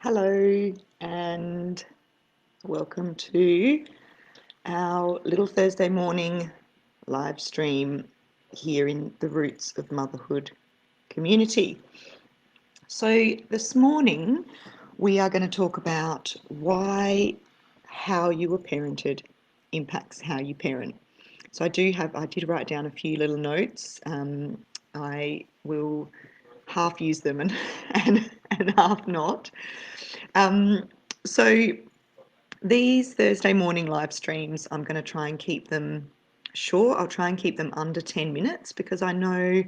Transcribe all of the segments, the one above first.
Hello and welcome to our little Thursday morning live stream here in the Roots of Motherhood community. So this morning we are going to talk about why how you were parented impacts how you parent. So I did write down a few little notes. I will half use them and half not. So these Thursday morning live streams, I'm going to try and keep them short. I'll try and keep them under 10 minutes because I know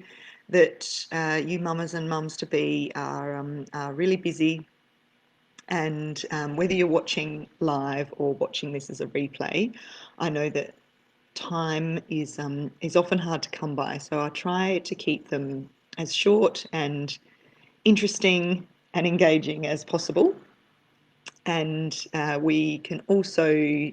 that you mamas and mums to be are really busy, and whether you're watching live or watching this as a replay, I know that time is often hard to come by. So I try to keep them as short and interesting and engaging as possible. And we can also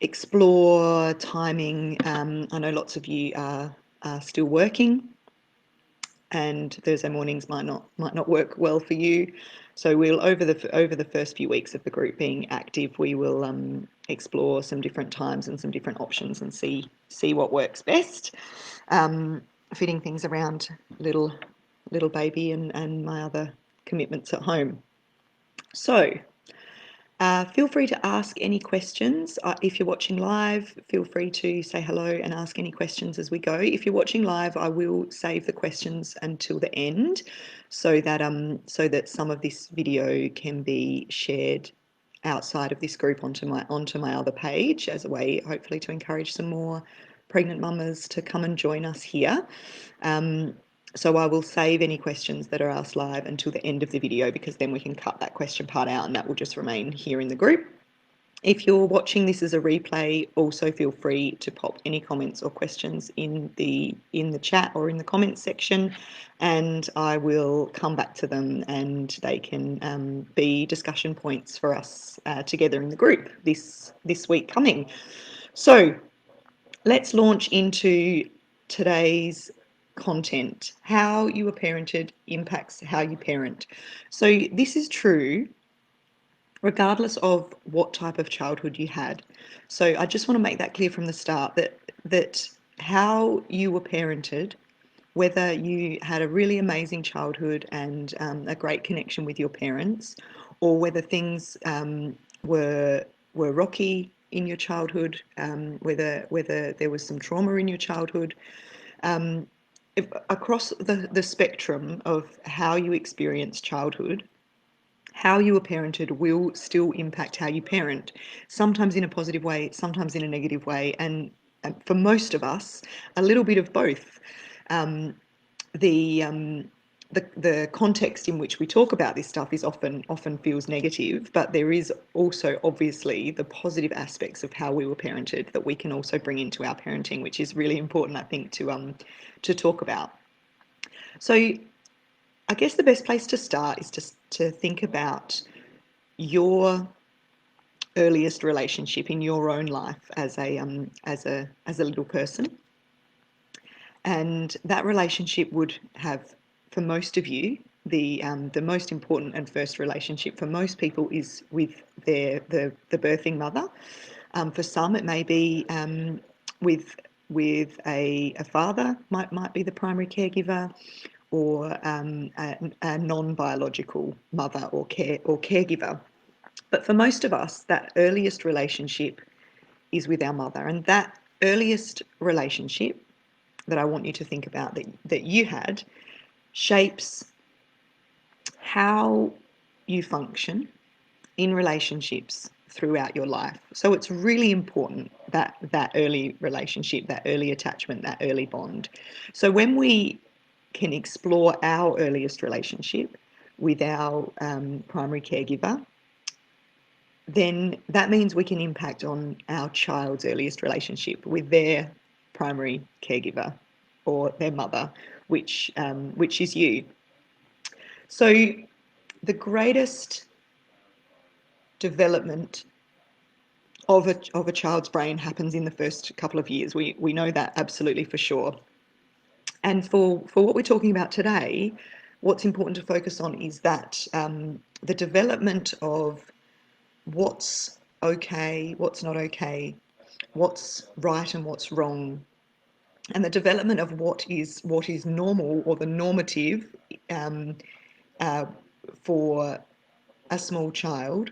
explore timing. I know lots of you are still working, and Thursday mornings might not work well for you. So we'll over the first few weeks of the group being active, we will explore some different times and some different options and see what works best. Fitting things around little baby and my other commitments at home. So feel free to ask any questions. If you're watching live, feel free to say hello and ask any questions as we go. If you're watching live, I will save the questions until the end so that some of this video can be shared outside of this group onto my other page as a way, hopefully, to encourage some more pregnant mamas to come and join us here. So I will save any questions that are asked live until the end of the video, because then we can cut that question part out and that will just remain here in the group. If you're watching this as a replay, also feel free to pop any comments or questions in the chat or in the comments section, and I will come back to them, and they can be discussion points for us together in the group this week coming. So let's launch into today's content. How you were parented impacts how you parent. So this is true regardless of what type of childhood you had. So I just want to make that clear from the start, that how you were parented, whether you had a really amazing childhood and a great connection with your parents, or whether things were rocky in your childhood, whether there was some trauma in your childhood, across the spectrum of how you experience childhood, how you were parented will still impact how you parent, sometimes in a positive way, sometimes in a negative way, and for most of us, a little bit of both. The context in which we talk about this stuff is often feels negative, but there is also obviously the positive aspects of how we were parented that we can also bring into our parenting, which is really important, I think, to talk about. So I guess the best place to start is just to think about your earliest relationship in your own life as a little person. And that relationship would have, for most of you, the most important and first relationship for most people is with the birthing mother. For some, it may be with a father, might be the primary caregiver, or a non-biological mother or caregiver. But for most of us, that earliest relationship is with our mother, and that earliest relationship that I want you to think about that you had shapes how you function in relationships throughout your life. So it's really important that early relationship, that early attachment, that early bond. So when we can explore our earliest relationship with our primary caregiver, then that means we can impact on our child's earliest relationship with their primary caregiver or their mother, which is you. So the greatest development of a child's brain happens in the first couple of years. We know that absolutely for sure. And for what we're talking about today, what's important to focus on is that the development of what's okay, what's not okay, what's right and what's wrong, and the development of what is normal or the normative um, for a small child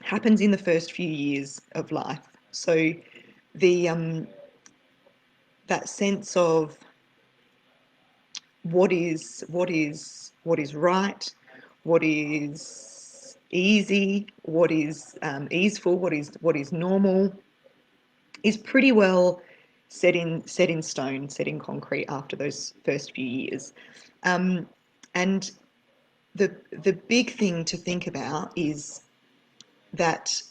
happens in the first few years of life. So the that sense of what is right, what is easy, what is easeful, what is normal, is pretty well set in stone, set in concrete after those first few years. And the big thing to think about is that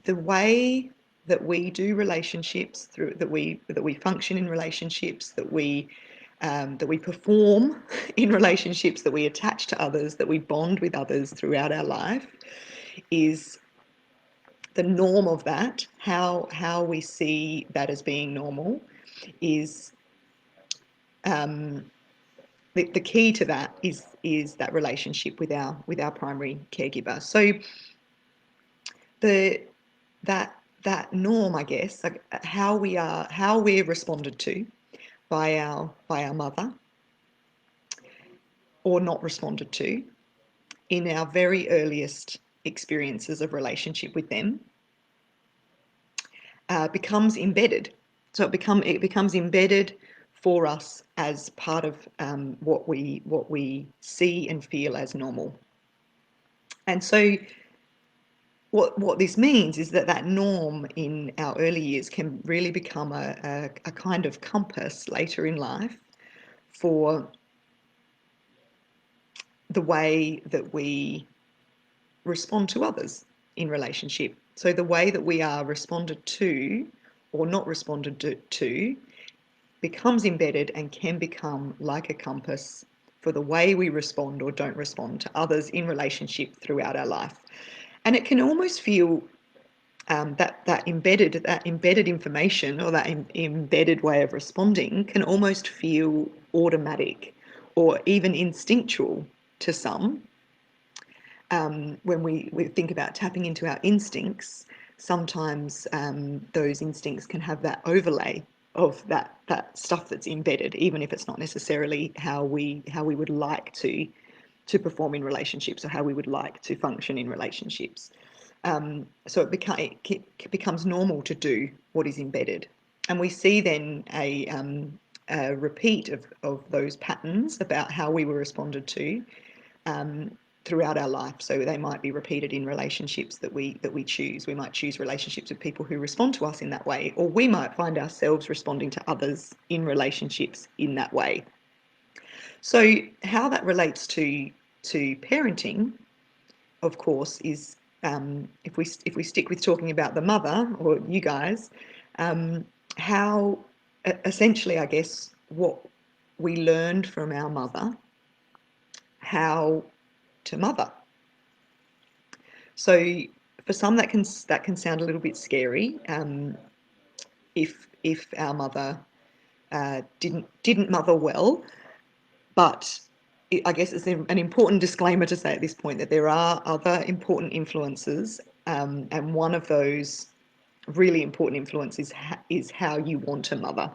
the way that we do relationships, through that we function in relationships, that we perform in relationships, that we attach to others, that we bond with others throughout our life, is the norm of that. How we see that as being normal is the key to that is that relationship with our primary caregiver. So that norm, I guess, like how we're responded to by our mother, or not responded to in our very earliest experiences of relationship with them, becomes embedded. So it becomes embedded for us as part of what we see and feel as normal. And so what this means is that norm in our early years can really become a kind of compass later in life for the way that we respond to others in relationship. So the way that we are responded to or not responded to becomes embedded and can become like a compass for the way we respond or don't respond to others in relationship throughout our life. And it can almost feel that embedded information, or that embedded way of responding, can almost feel automatic or even instinctual to some. When we think about tapping into our instincts, sometimes those instincts can have that overlay of that stuff that's embedded, even if it's not necessarily how we would like to perform in relationships, or how we would like to function in relationships. So it becomes normal to do what is embedded, and we see then a repeat of those patterns about how we were responded to throughout our life. So they might be repeated in relationships that we choose. We might choose relationships with people who respond to us in that way, or we might find ourselves responding to others in relationships in that way. So how that relates to parenting, of course, is if we stick with talking about the mother, or you guys, how essentially, I guess, what we learned from our mother, how to mother. So for some, that can sound a little bit scary. If our mother didn't mother well, but I guess it's an important disclaimer to say at this point that there are other important influences, and one of those really important influences is how you want to mother.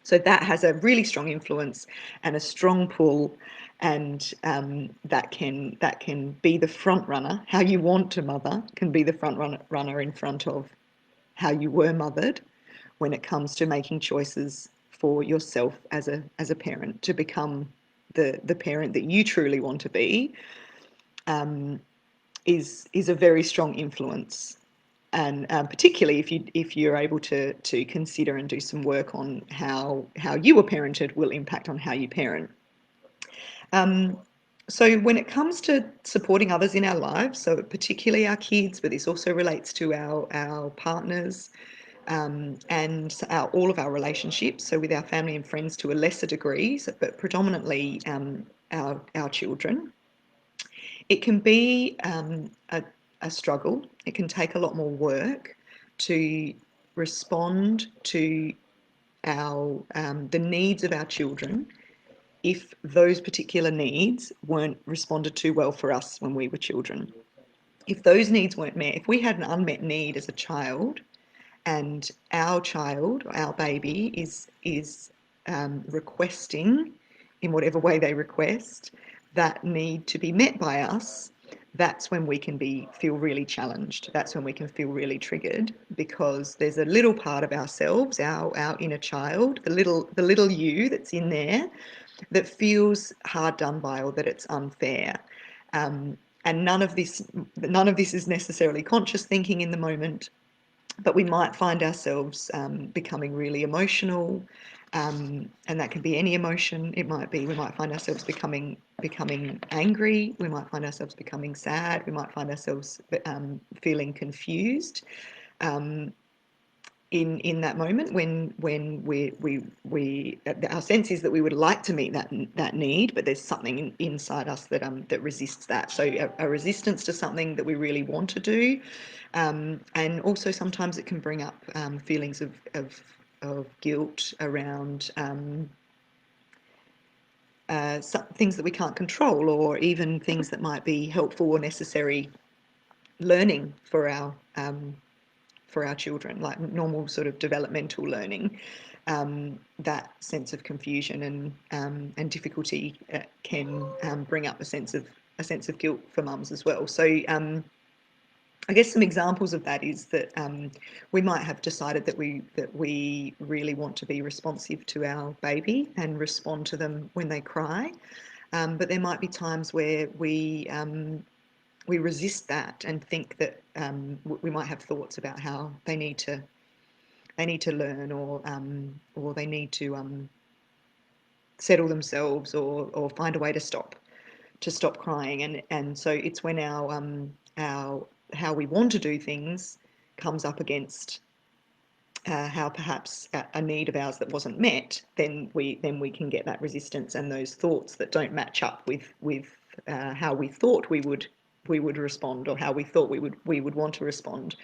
So that has a really strong influence and a strong pull, and that can be the front runner. How you want to mother can be the front runner in front of how you were mothered, when it comes to making choices for yourself as a parent to become the parent that you truly want to be. Is a very strong influence. And particularly if you're able to consider and do some work on how you were parented will impact on how you parent. So when it comes to supporting others in our lives, so particularly our kids, but this also relates to our partners, and all of our relationships, so with our family and friends to a lesser degree, but predominantly our children, it can be a struggle. It can take a lot more work to respond to the needs of our children if those particular needs weren't responded to well for us when we were children. If those needs weren't met, if we had an unmet need as a child, and our child, our baby, is requesting, in whatever way they request, that need to be met by us, that's when we can feel really challenged. That's when we can feel really triggered, because there's a little part of ourselves, our inner child, the little you that's in there, that feels hard done by, or that it's unfair. And none of this is necessarily conscious thinking in the moment, but we might find ourselves becoming really emotional, and that can be any emotion. It might be, we might find ourselves becoming angry. We might find ourselves becoming sad. We might find ourselves feeling confused in that moment when we our sense is that we would like to meet that need, but there's something inside us that resists that. So a resistance to something that we really want to do, and also sometimes it can bring up feelings of guilt around some things that we can't control, or even things that might be helpful or necessary learning for our children, like normal sort of developmental learning. That sense of confusion and difficulty can bring up a sense of guilt for mums as well. So I guess some examples of that is that we might have decided that we really want to be responsive to our baby and respond to them when they cry, but there might be times where we resist that and think that we might have thoughts about how they need to learn, or they need to settle themselves, or find a way to stop crying, and so it's when our how we want to do things comes up against how perhaps a need of ours that wasn't met, then we can get that resistance and those thoughts that don't match up with how we thought we would respond, or how we thought we would want to respond.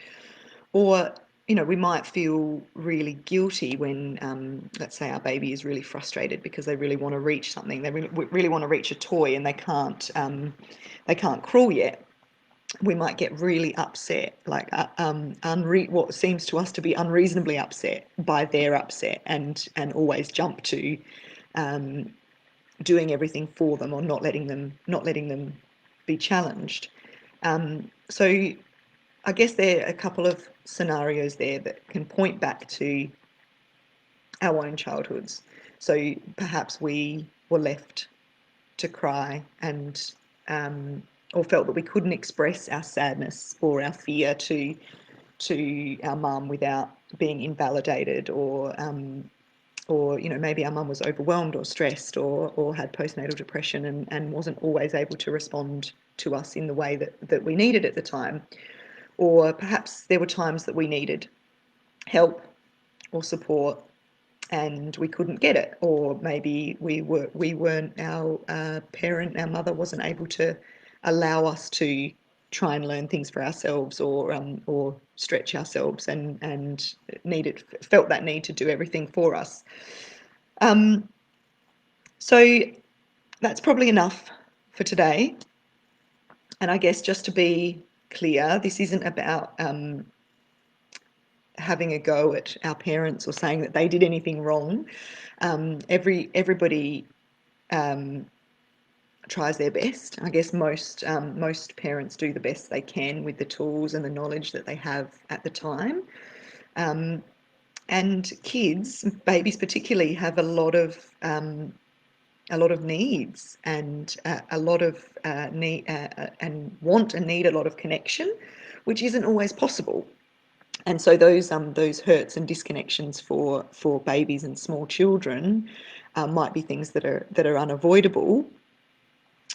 Or we might feel really guilty when let's say our baby is really frustrated because they really want to reach something. They really want to reach a toy, and they can't crawl yet. We might get really upset, like what seems to us to be unreasonably upset by their upset, and always jump to doing everything for them, or not letting them be challenged. So I guess there are a couple of scenarios there that can point back to our own childhoods. So perhaps we were left to cry, and or felt that we couldn't express our sadness or our fear to our mum without being invalidated, or maybe our mum was overwhelmed or stressed, or had postnatal depression, and wasn't always able to respond to us in the way that we needed at the time. Or perhaps there were times that we needed help or support and we couldn't get it, or maybe our mother wasn't able to allow us to try and learn things for ourselves, or stretch ourselves, and felt that need to do everything for us. So that's probably enough for today. And I guess just to be clear, this isn't about having a go at our parents or saying that they did anything wrong. Everybody tries their best. I guess most parents do the best they can with the tools and the knowledge that they have at the time. And kids, babies particularly, have a lot of needs, and a lot of need, and want and need a lot of connection, which isn't always possible. And so those hurts and disconnections for babies and small children might be things that are unavoidable,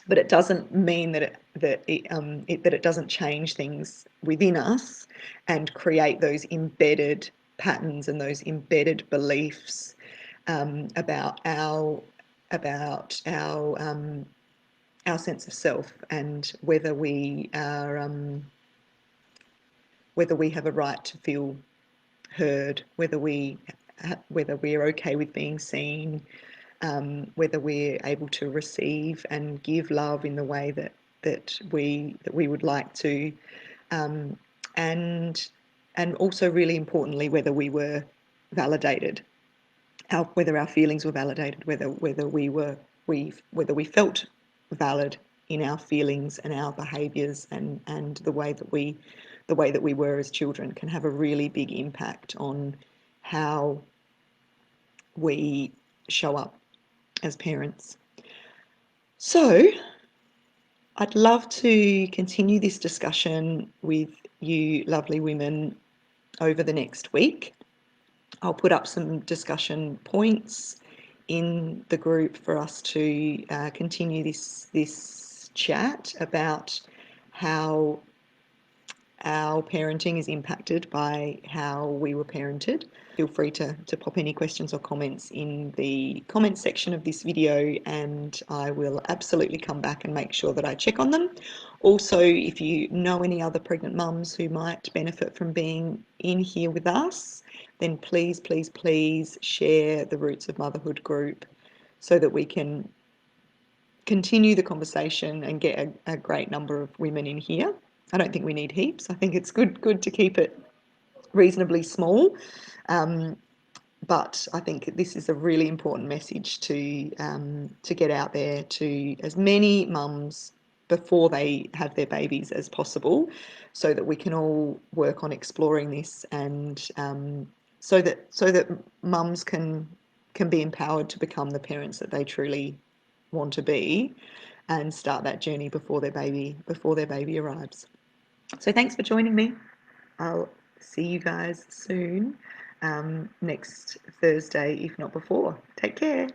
but it doesn't mean that it doesn't change things within us and create those embedded patterns and those embedded beliefs about our sense of self, and whether we have a right to feel heard, whether we're okay with being seen, whether we're able to receive and give love in the way that we would like to, and also really importantly whether we were validated, whether our feelings were validated, whether we felt valid in our feelings and our behaviours, and the way that we were as children can have a really big impact on how we show up as parents. So I'd love to continue this discussion with you lovely women over the next week. I'll put up some discussion points in the group for us to continue this chat about how our parenting is impacted by how we were parented. Feel free to pop any questions or comments in the comments section of this video, and I will absolutely come back and make sure that I check on them. Also, if you know any other pregnant mums who might benefit from being in here with us, then please, please, please share the Roots of Motherhood group so that we can continue the conversation and get a great number of women in here. I don't think we need heaps. I think it's good to keep it reasonably small. But I think this is a really important message to get out there to as many mums before they have their babies as possible, so that we can all work on exploring this, and so that mums can be empowered to become the parents that they truly want to be, and start that journey before their baby arrives. So thanks for joining me. I'll see you guys soon, next Thursday, if not before. Take care.